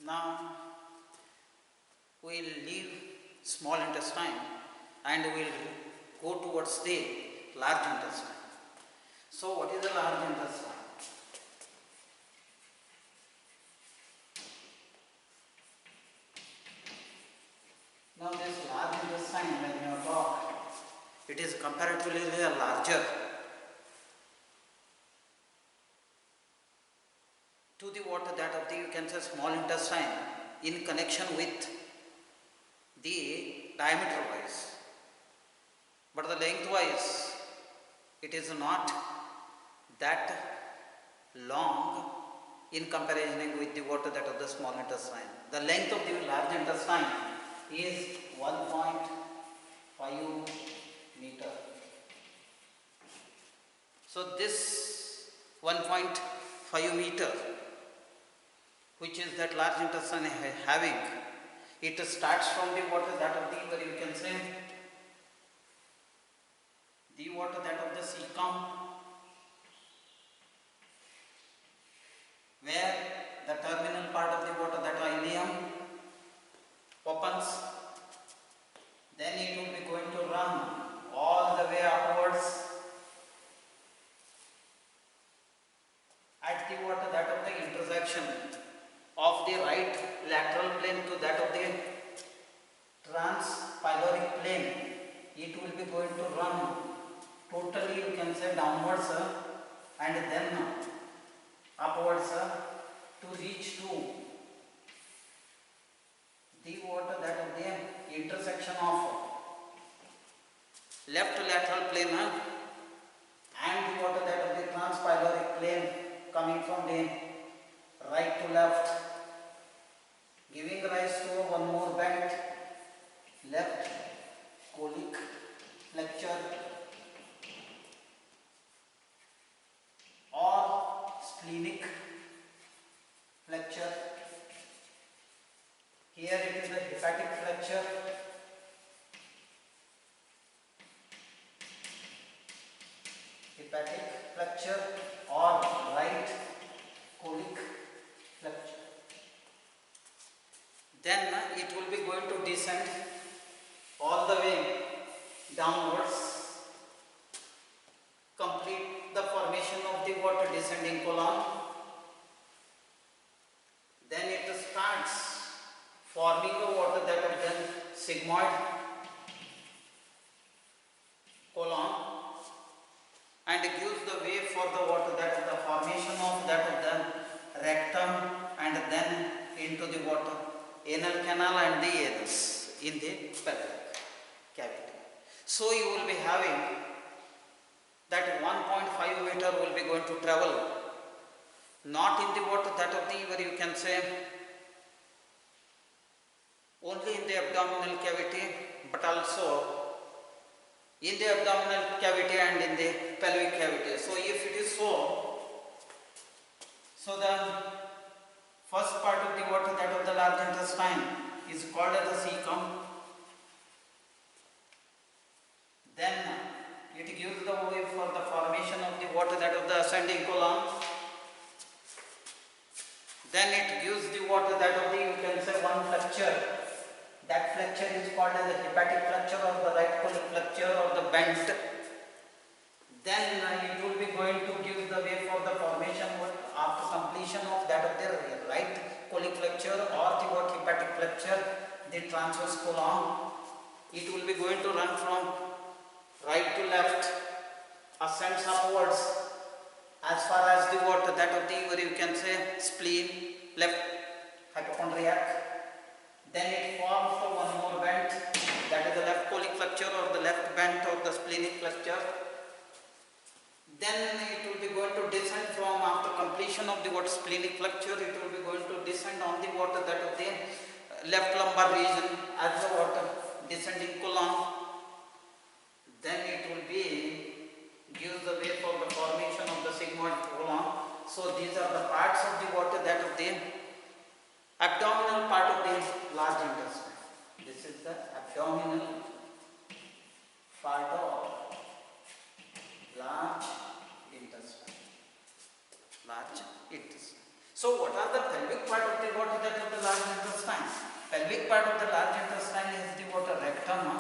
Now we will leave small intestine and we will go towards the large intestine. So what is the large intestine? Now this large intestine, when you talk, it is comparatively larger to the what that of the, you can say, small intestine in connection with the diameter wise, but the length wise it is not that long in comparison with the water that of the small intestine. The length of the large intestine is 1.5 meter. So this 1.5 meter, which is that large intestine having, it starts from the water that of the, where you can say, the water that of the cecum, where the terminal part of the water that ileum opens, then it will be going to run all the way upwards at the water that of the intersection of the right lateral plane to that of the transpyloric plane. It will be going to run totally, you can say, downwards and then upwards to reach to the water that of the intersection of left lateral plane and the water that of the transpyloric plane coming from the right to left, giving rise to one more bend, left colic flexure or splenic flexure. Here it is the hepatic flexure, or right colic flexure. Then it will be going to descend all the way downwards, complete the formation of the water descending column. Then it starts forming the water that of the sigmoid column and gives the way for the water that of the formation of that of the rectum and then into the water anal canal and the anus in the pelvic cavity. So you will be having that 1.5 meter will be going to travel not in the water that of the, where you can say, only in the abdominal cavity, but also in the abdominal cavity and in the pelvic cavity. So if it is so the first part of the water that of the large intestine is called as the cecum. Then it gives the way for the formation of the water that of the ascending column. Then it gives the water that of the, you can say, one flexure. That flexure is called as the hepatic flexure or the right colic flexure or the bent. Then it will be going to give the way for the formation after completion of that of the right colic flexure or the what hepatic flexure, the transverse column. It will be going to run from right to left, ascends upwards as far as the water that of the, where you can say, spleen, left hypochondriac. Then it forms the one more bent, that is the left colic flexure or the left bent or the splenic flexure. Then it will be going to descend from, after completion of the what splenic flexure, it will be going to descend on the water that of the left lumbar region as the water descending column. Then it will be gives the way for the formation of the sigmoid column. So these are the parts of the water that of the abdominal part of the large intestine. This is the abdominal part of large intestine. So what are the pelvic part of the water that of the large intestine? Pelvic part of the large intestine is the water rectum,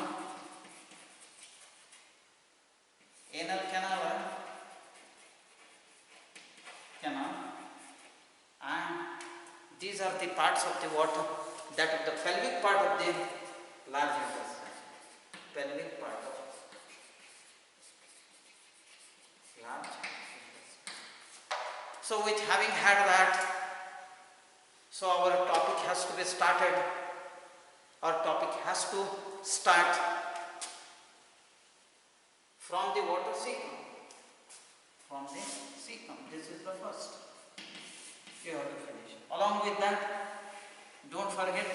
anal canal, and these are the parts of the water that of the pelvic part of the large intestine. Pelvic part of large intestine. So with having had that, so our topic has to be started. Our topic has to start from the water cecum. From the cecum. This is the first. You have to finish. Along with that, don't forget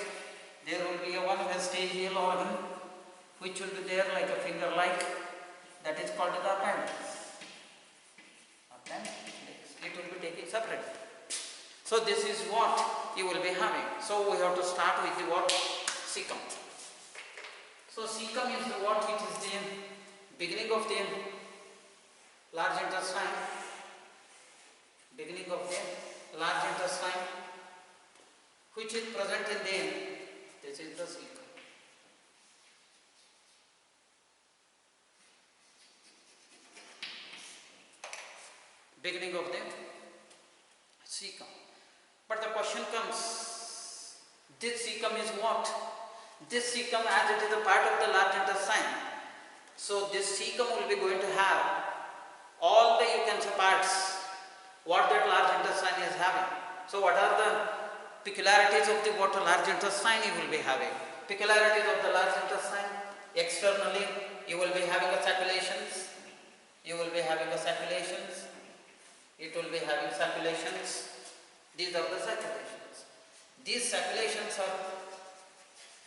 there will be a one vestigial organ which will be there like a finger like, that is called the appendix. It will be taken separately. So this is what you will be having. So we have to start with the what? Cecum. So cecum is the what which is the beginning of the large intestine. Beginning of the large intestine, which is present in the, this is the cecum. Beginning of the cecum. But the question comes, this cecum is what? This cecum, as it is a part of the large intestine, so this cecum will be going to have all the, you can say, parts what that large intestine is having. So what are the peculiarities of the water large intestine you will be having? Peculiarities of the large intestine: externally you will be having a circulations, you will be having a circulations, it will be having circulations. These are the circulations. These circulations are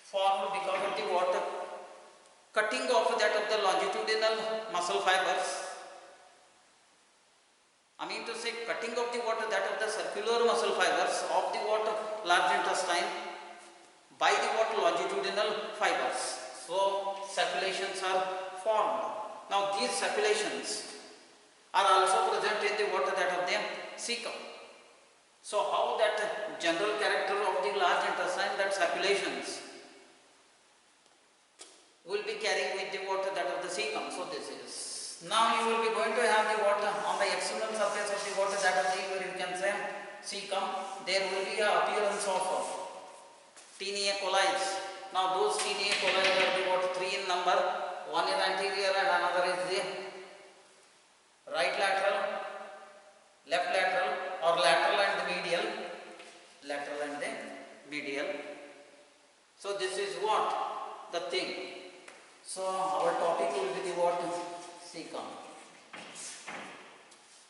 formed because of the water cutting off that of the longitudinal muscle fibers. I mean to say, cutting of the water that of the circular muscle fibers of the water large intestine by the water longitudinal fibers. So circulations are formed. Now these circulations are also present in the water that of the cecum. So how that general character of the large intestine, that circulations will be carrying with the water that of the cecum. So this is. Now you will be going to have the water on the external surface of the water that of the, where you can say, cecum. There will be an appearance of Taenia coli. Now those Taenia coli are the what, 3 in number. One is anterior and another is the right lateral, left lateral, or lateral and the medial. Lateral and the medial. So this is what? The thing. So our topic will be the what? Cecum.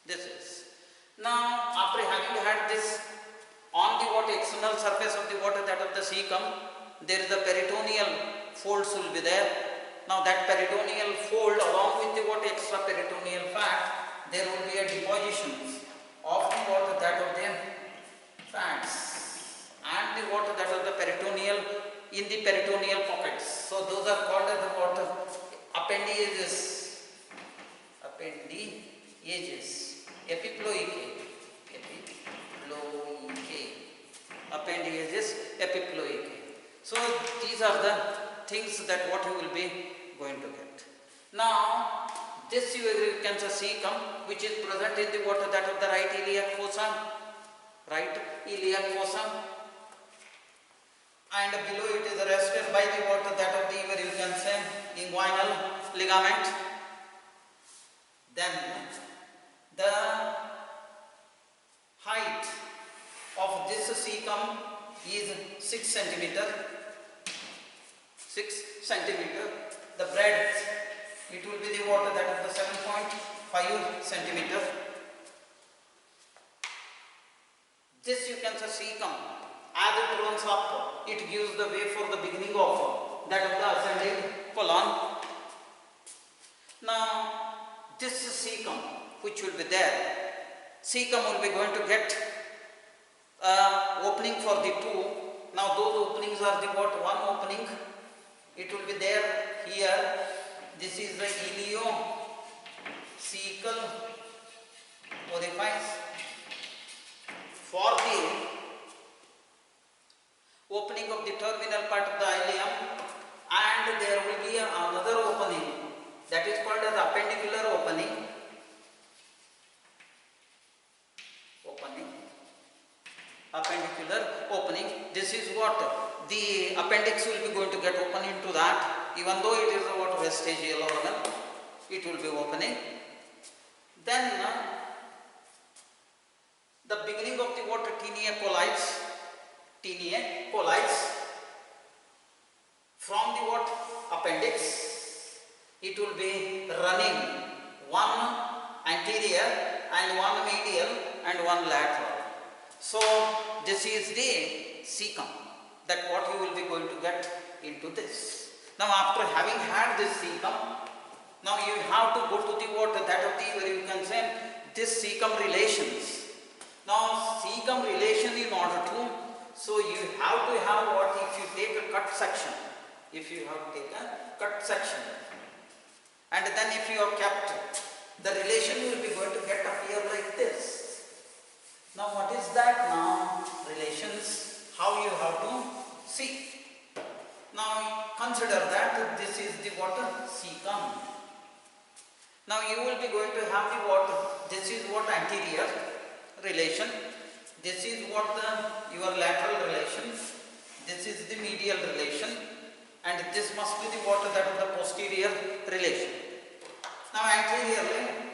This is. Now after having had this on the what external surface of the water that of the cecum, there is a peritoneal folds will be there. Now that peritoneal fold along with the what extra peritoneal fat, there will be a depositions of the water that of the fats and the water that of the peritoneal in the peritoneal pockets. So those are called as the water appendages. Appendages, epiploicae, appendages, epiploicae. So these are the things that what you will be going to get. Now this you can see cecum, which is present in the water that of the right iliac fossa, and below it is rested by the water that of the, where you can say, inguinal ligament. Then the height of this cecum is 6 centimeter. 6 centimeter. The breadth, it will be the water that of the 7.5 centimeter. This you can see cecum. As it runs up, it gives the way for the beginning of that of the ascending colon. Now this cecum which will be there, cecum will be going to get opening for the 2. Now those openings are the what? One opening, it will be there here. This is the iliocecal orifice for the what the appendix will be going to get open into that, even though it is a what vestigial organ, it will be opening. Then the beginning of the what tinea colites from the what appendix, it will be running one anterior and one medial and one lateral. So this is the cecum, that what you will be going to get into this. Now after having had this cecum, now you have to go to the what that of the, where you can say this cecum relations. Now cecum relation in order to, so you have to have what, if you take a cut section, if you have to take a cut section, and then if you have kept, the relation will be going to get appear like this. Now what is that now? Relations, how you have to see. Now consider that this is the what? Cecum. Now you will be going to have the what? This is what anterior relation. This is what your lateral relation. This is the medial relation. And this must be the what? That of the posterior relation. Now anteriorly,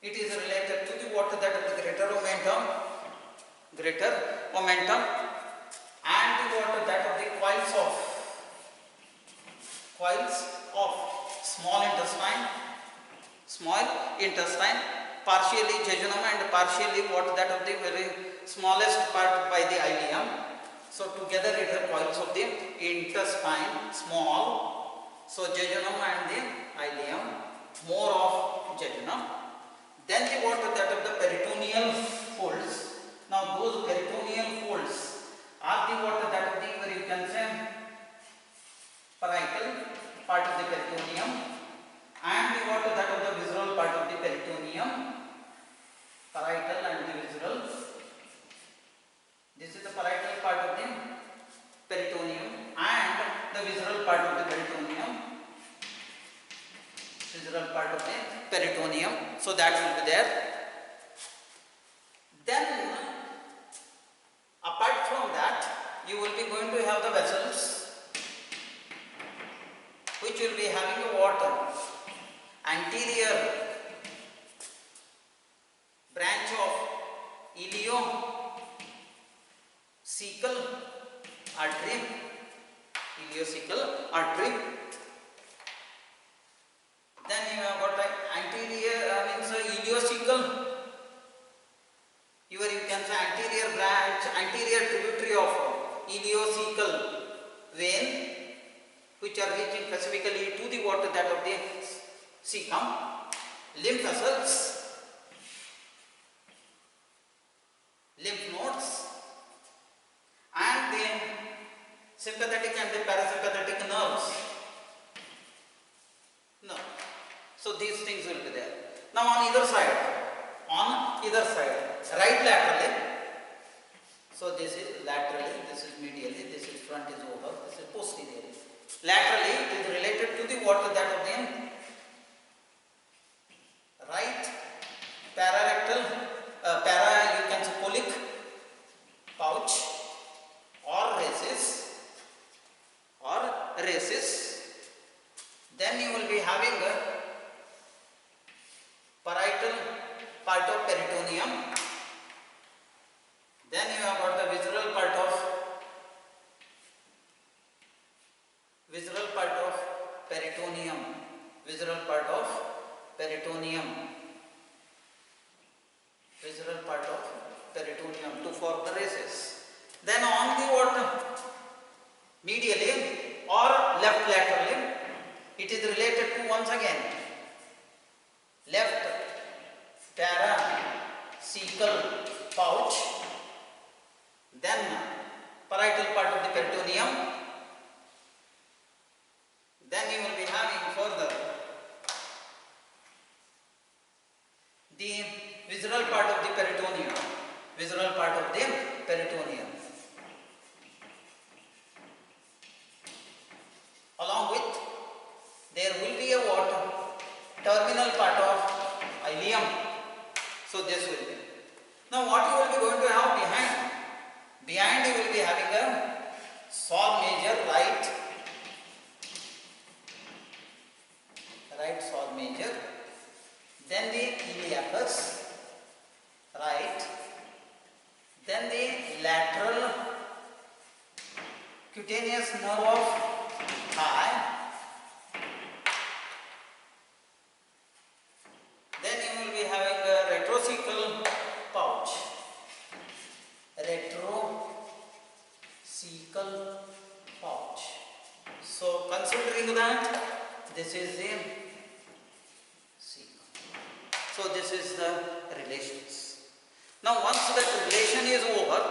it is related to the what? That of the greater momentum, and the what? That of the coils of small intestine, partially jejunum and partially what? That of the very smallest part by the ileum. So together it is coils of the intestine, small. So jejunum and the ileum, more of jejunum. Then the what? That of the peritoneal folds. Now those peritoneal folds are the what? That of the, where you can say parietal part of the peritoneum, and the what? That of the visceral part of the peritoneum. Parietal and the visceral. This is the parietal part of the peritoneum and the visceral part of the peritoneum. So that will be there. Then apart from that, you will be going to have the vessels, which will be having a water. Anterior branch of iliocecal artery. Then you have got anterior, means ileocecal, you can say anterior branch, anterior tributary of ileocecal vein, which are reaching specifically to the water that of the cecum, lymph vessels, lymph nodes, and the sympathetic and the parasympathetic nerves. No. So these things will be there. Now on either side, right laterally. So this is laterally, this is medially, this is front is over, this is posteriorly. Laterally it is related to the water that of the right pararectal, you can say colic pouch or rhesus. Then you will be having a parietal part of peritoneum. Then you have got the visceral part of peritoneum to form the rhesus. Then on the water medially or left laterally, it is related to once again left paracecal pouch, then parietal part of the peritoneum. Then you will be having further the visceral part of the peritoneum, Along with, there will be a terminal part of ileum. So this will be. Now what you will be going to have behind Behind you will be having a sol major, right sol major, then the iliacus, right, then the lateral cutaneous nerve of thigh, then you will be having a retrocecal pouch, retrocecal pouch. So considering that this is the cecum. So this is the relations. Now once that relation is over,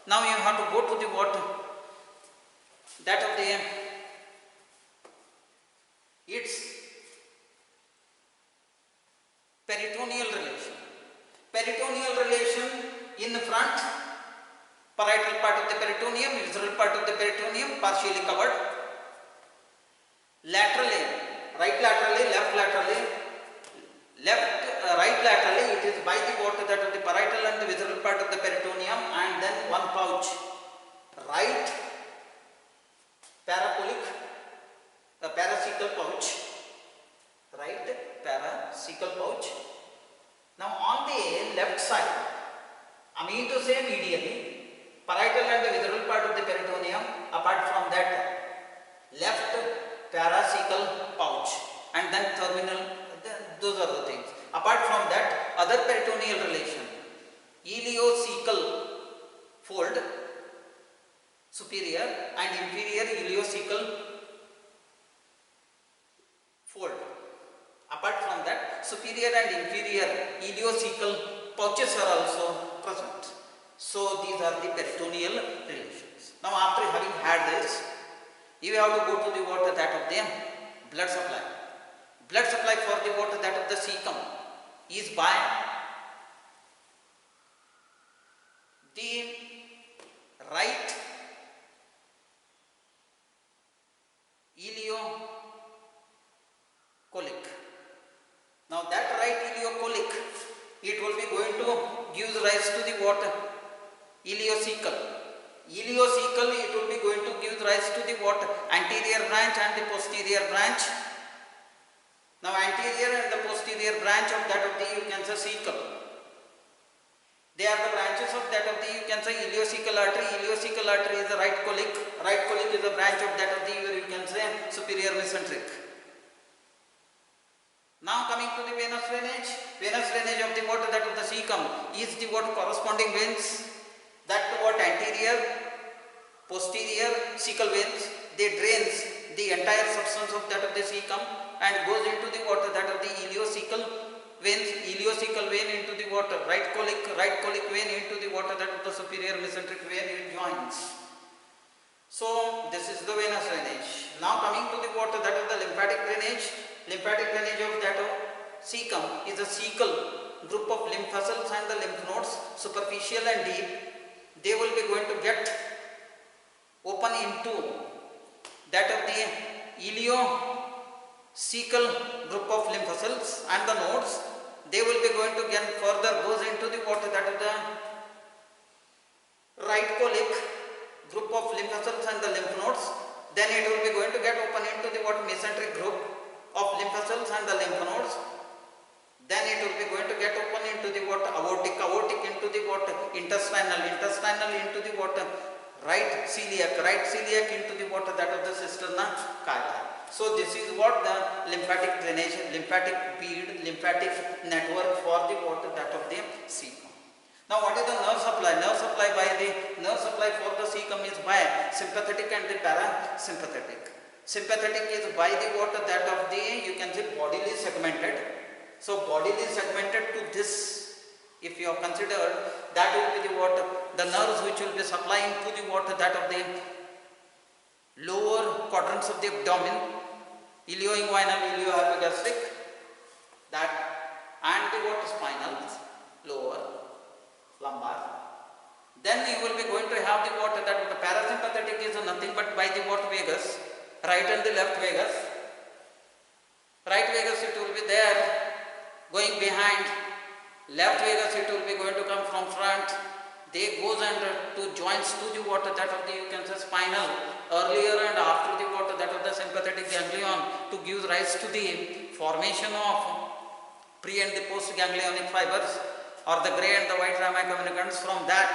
now you have to go to the what? That of the its peritoneal relation. Peritoneal relation in front, parietal part of the peritoneum, visceral part of the peritoneum partially covered. Laterally, right laterally, left laterally, right laterally, it is by the water that of the parietal and the visceral part of the peritoneum, and then one pouch, right paracolic, paracecal pouch, right paracecal pouch. Now on the left side, I mean to say medially, parietal and the visceral part of the peritoneum, apart from that left paracecal pouch, and then terminal, those are the things. Apart from that, other peritoneal relation, ileocecal fold, superior and inferior ileocecal fold. Apart from that, superior and inferior ileocecal pouches are also present. So these are the peritoneal relations. Now after having had this, you have to go to the water that of the blood supply. Blood supply for the water that of the cecum is by the right ileocolic. Now that right ileocolic, it will be going to give rise to the water ileocecal. Ileocecal, it will be going to give rise to the what? Anterior branch and the posterior branch. Now anterior and the posterior branch of that of the, you can say, cecum, they are the branches of that of the, you can say, ileocecal artery. Ileocecal artery is the right colic. Right colic is the branch of that of the, you can say, superior mesenteric. Now coming to the venous drainage. Venous drainage of the water that of the cecum is the what? Corresponding veins, that what? Anterior, posterior cecal veins. They drains the entire substance of that of the cecum and goes into the water that of the ileocecal veins. Ileocecal vein into the water, right colic vein into the water that of the superior mesenteric vein, it joins. So this is the venous drainage. Now coming to the water that of the lymphatic drainage. Lymphatic drainage of that of cecum is a cecal group of lymph vessels and the lymph nodes, superficial and deep. They will be going to get open into that of the ileocecal group of lymph vessels and the nodes. They will be going to get further goes into the water that of the right colic group of lymph vessels and the lymph nodes. Then it will be going to get open into the what? Mesenteric group of lymph vessels and the lymph nodes. Then it will be going to get open into the what? Aortic into the what? Intestinal into the what? Right celiac into the water that of the cisterna chyli. So this is what the lymphatic drainage, lymphatic bead, lymphatic network for the water that of the cecum. Now what is the nerve supply? Nerve supply for the cecum is by sympathetic and the parasympathetic. Sympathetic is by the water that of the, you can say, bodily segmented. So bodily segmented to this, if you have considered, that will be the water, the nerves which will be supplying to the water that of the lower quadrants of the abdomen, ilioinguinal, iliohypogastric, that, and the what? Spinal, lower, lumbar. Then you will be going to have the water that the parasympathetic is nothing but by the what? Vagus, right and the left vagus. Right vagus, it will be there going behind. Left vagus, it will be going to come from front. they goes and to joins to the what that of the you can say spinal earlier and after the what that of the sympathetic ganglion to give rise to the formation of pre and the post ganglionic fibers or the gray and the white rami communicants. From that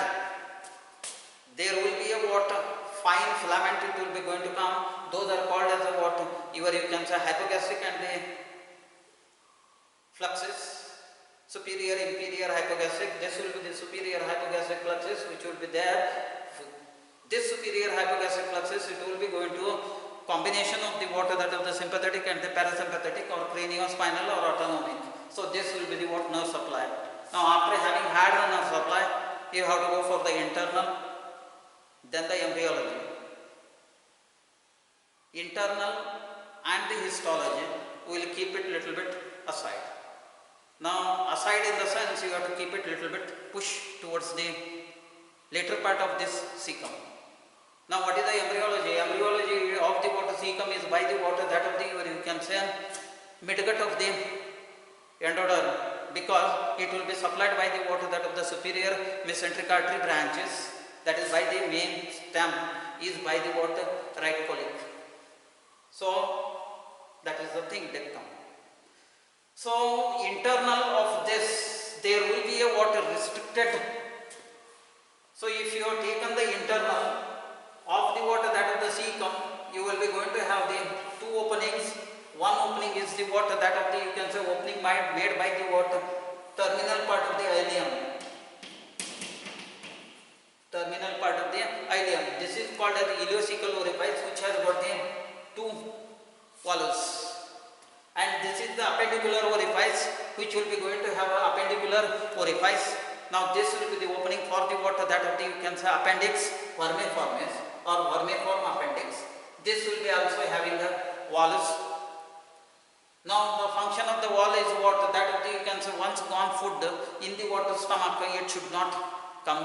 there will be a what fine filament, it will be going to come. Those are called as a what your you can say hypogastric and the fluxes, superior, inferior, hypogastric. This will be the superior hypogastric fluxes which will be there. This superior hypogastric fluxes, it will be going to combination of the water that of the sympathetic and the parasympathetic or craniospinal or autonomic. So this will be the what nerve supply. Now after having had the nerve supply, you have to go for the internal, then the embryology. Internal and the histology, we will keep it little bit aside. Now aside in the sense you have to keep it little bit push towards the later part of this cecum. Now what is the embryology? Embryology of the water cecum is by the water that of the you can say midgut of the endoderm, because it will be supplied by the water that of the superior mesenteric artery branches, that is by the main stem is by the water right colic. So that is the thing dictum. So internal of this there will be a water restricted. So if you have taken the internal of the water that of the cecum, you will be going to have the two openings. One opening is the water that of the you can say opening made by the water terminal part of the ileum. Terminal part of the ileum. This is called as the ileocecal orifice, which has got the two volus. And this is the appendicular orifice, which will be going to have an appendicular orifice. Now this will be the opening for the water that of the you can say appendix vermiformis or vermiform appendix. This will be also having a volus. Now the function of the wall is what that of the you can say once gone food in the water stomach, it should not come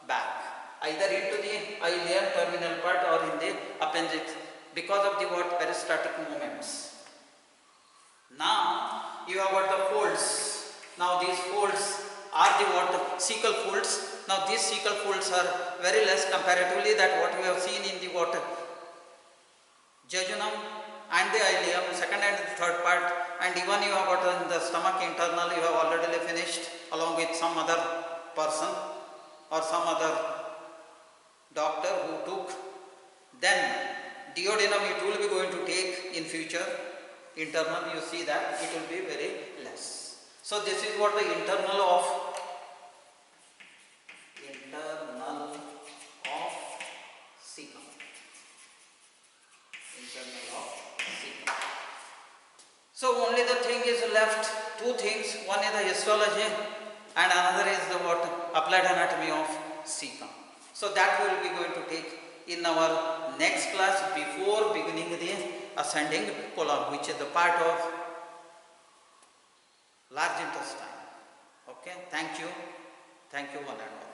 back either into the ileum terminal part or in the appendix because of the what peristaltic movements. Now you have got the folds. Now these folds are the what cecal folds. Now these cecal folds are very less comparatively that what we have seen in the water jejunum and the ileum, second and third part, and even you have got in the stomach internal, you have already finished along with some other person or some other doctor who took. Then duodenum it will be going to take in future. Internal, you see that it will be very less. So this is what the internal of cecum. Internal of cecum. So only the thing is left, two things. One is the histology and another is the what applied anatomy of cecum. So that we will be going to take in our next class before beginning the ascending colon, which is the part of large intestine. Okay, thank you one and all.